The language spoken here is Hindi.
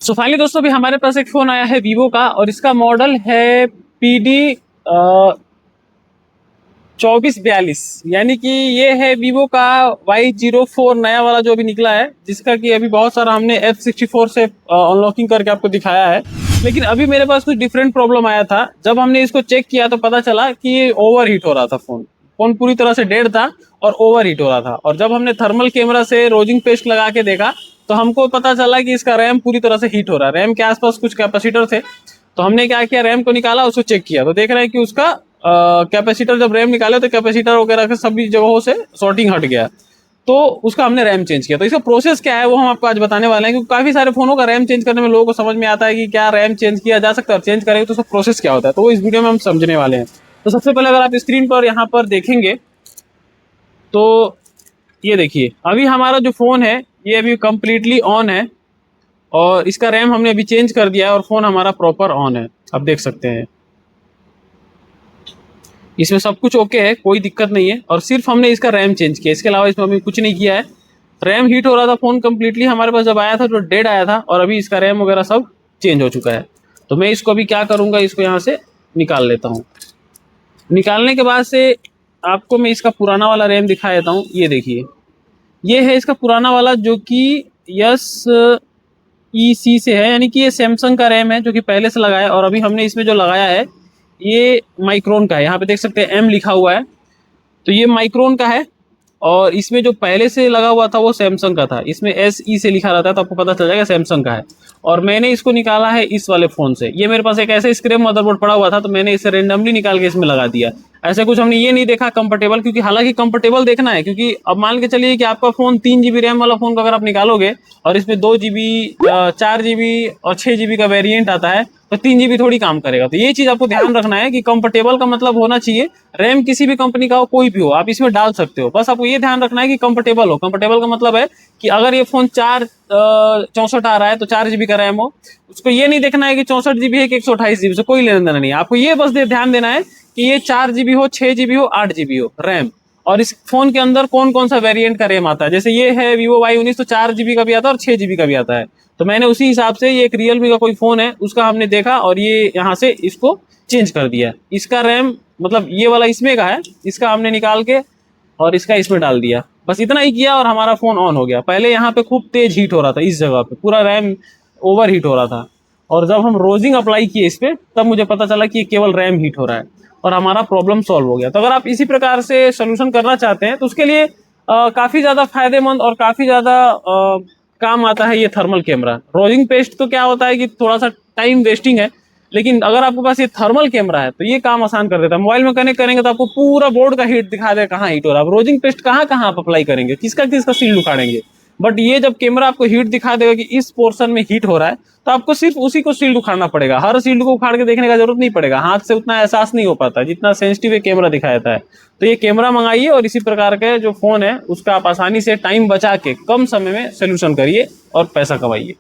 सो फाइनली दोस्तों, अभी हमारे पास एक फ़ोन आया है वीवो का और इसका मॉडल है PD 2442। यानी कि ये है वीवो का Y04 नया वाला जो अभी निकला है, जिसका कि अभी बहुत सारा हमने F64 से अनलॉकिंग करके आपको दिखाया है। लेकिन अभी मेरे पास कुछ डिफरेंट प्रॉब्लम आया था। जब हमने इसको चेक किया तो पता चला कि ये ओवर हीट हो रहा था। फ़ोन पूरी तरह से डेड था और ओवर हीट हो रहा था। और जब हमने थर्मल कैमरा से रोजिंग पेस्ट लगा के देखा तो हमको पता चला कि इसका रैम पूरी तरह से हीट हो रहा है। रैम के आसपास कुछ कैपेसिटर थे, तो हमने क्या किया, रैम को निकाला, उसको चेक किया तो देख रहे हैं कि उसका कैपेसिटर, जब रैम निकाले तो कैपेसिटर वगैरह के सभी जगहों से सॉर्टिंग हट गया। तो उसका हमने रैम चेंज किया। तो इसका प्रोसेस क्या है वो हम आपको आज बताने वाले हैं, क्योंकि काफी सारे फोनों का रैम चेंज करने में लोगों को समझ में आता है कि क्या रैम चेंज किया जा सकता है और चेंज करेंगे तो उसका प्रोसेस क्या होता है। तो वो इस वीडियो में हम समझने वाले हैं। तो सबसे पहले अगर आप स्क्रीन पर यहाँ पर देखेंगे तो ये देखिए, अभी हमारा जो फोन है ये अभी कंप्लीटली ऑन है और इसका रैम हमने अभी चेंज कर दिया है और फोन हमारा प्रॉपर ऑन है। आप देख सकते हैं इसमें सब कुछ ओके है, कोई दिक्कत नहीं है। और सिर्फ हमने इसका रैम चेंज किया, इसके अलावा इसमें अभी कुछ नहीं किया है। रैम हीट हो रहा था, फ़ोन कम्प्लीटली हमारे पास जब आया था तो डेड आया था और अभी इसका रैम वगैरह सब चेंज हो चुका है। तो मैं इसको अभी क्या करूँगा, इसको यहाँ से निकाल लेता हूँ। निकालने के बाद से आपको मैं इसका पुराना वाला रैम दिखा देता हूँ। ये देखिए, ये है इसका पुराना वाला जो कि EC से है, यानी कि ये सैमसंग का रैम है जो कि पहले से लगाया है। और अभी हमने इसमें जो लगाया है ये माइक्रोन का है। यहाँ पे देख सकते हैं M लिखा हुआ है, तो ये माइक्रोन का है। और इसमें जो पहले से लगा हुआ था वो सैमसंग का था, इसमें SE से लिखा रहता है तो आपको पता चल जाएगा सैमसंग का है। और मैंने इसको निकाला है इस वाले फ़ोन से। ये मेरे पास एक ऐसे स्क्रैप मदरबोर्ड पड़ा हुआ था तो मैंने इसे रेंडमली निकाल के इसमें लगा दिया। ऐसे कुछ हमने ये नहीं देखा कंफर्टेबल, क्योंकि हालांकि कंफर्टेबल देखना है, क्योंकि अब मान के चलिए कि आपका फ़ोन 3 GB रैम वाला फ़ोन को अगर आप निकालोगे और इसमें 2 GB 4 GB और 6 GB का वेरिएंट आता है तो 3 GB थोड़ी काम करेगा। तो ये चीज़ आपको ध्यान रखना है कि कंफर्टेबल का मतलब होना चाहिए, रैम किसी भी कंपनी का हो, कोई भी हो, आप इसमें डाल सकते हो। बस आपको ये ध्यान रखना है कि कंफर्टेबल हो। कंफर्टेबल का मतलब है कि अगर ये फ़ोन 64 आ रहा है तो 4 GB का रैम हो। उसको ये नहीं देखना है कि 64 GB है कि 128 GB से, कोई लेना देना नहीं है। आपको ये बस ध्यान देना है कि ये 4 GB हो, 6 GB हो, 8 GB हो रैम। और इस फोन के अंदर कौन कौन सा वेरिएंट का रैम आता है, जैसे ये है Vivo Y19 तो 4 GB का भी आता है और 6 GB का भी आता है। तो मैंने उसी हिसाब से, ये एक रियलमी का कोई फ़ोन है उसका हमने देखा और ये यहाँ से इसको चेंज कर दिया। इसका रैम मतलब ये वाला इसमें का है, इसका हमने निकाल के और इसका इसमें डाल दिया। बस इतना ही किया और हमारा फ़ोन ऑन हो गया। पहले यहाँ पे खूब तेज हीट हो रहा था, इस जगह पे पूरा रैम ओवर हीट हो रहा था। और जब हम रोजिंग अप्लाई किए इस पर तब मुझे पता चला कि केवल रैम हीट हो रहा है और हमारा प्रॉब्लम सॉल्व हो गया। तो अगर आप इसी प्रकार से सोल्यूशन करना चाहते हैं तो उसके लिए काफ़ी ज़्यादा फायदेमंद और काफ़ी ज़्यादा काम आता है ये थर्मल कैमरा। रोजिंग पेस्ट तो क्या होता है कि थोड़ा सा टाइम वेस्टिंग है, लेकिन अगर आपके पास ये थर्मल कैमरा है तो ये काम आसान कर देता है। मोबाइल में कनेक्ट करेंगे तो आपको पूरा बोर्ड का हीट दिखा देगा कहाँ हीट हो रहा है। रोजिंग पेस्ट कहाँ कहाँ आप अप्लाई करेंगे, किसका किसका सील उखाड़ेंगे। बट ये जब कैमरा आपको हीट दिखा देगा कि इस पोर्शन में हीट हो रहा है तो आपको सिर्फ उसी को शील्ड उखाड़ना पड़ेगा। हर शील्ड को उखाड़ के देखने का जरूरत नहीं पड़ेगा, हाथ से उतना एहसास नहीं हो पाता जितना सेंसिटिव कैमरा दिखा देता है। तो ये कैमरा मंगाइए और इसी प्रकार के जो फोन है उसका आप आसानी से टाइम बचा के कम समय में सोल्यूशन करिए और पैसा कमाइए।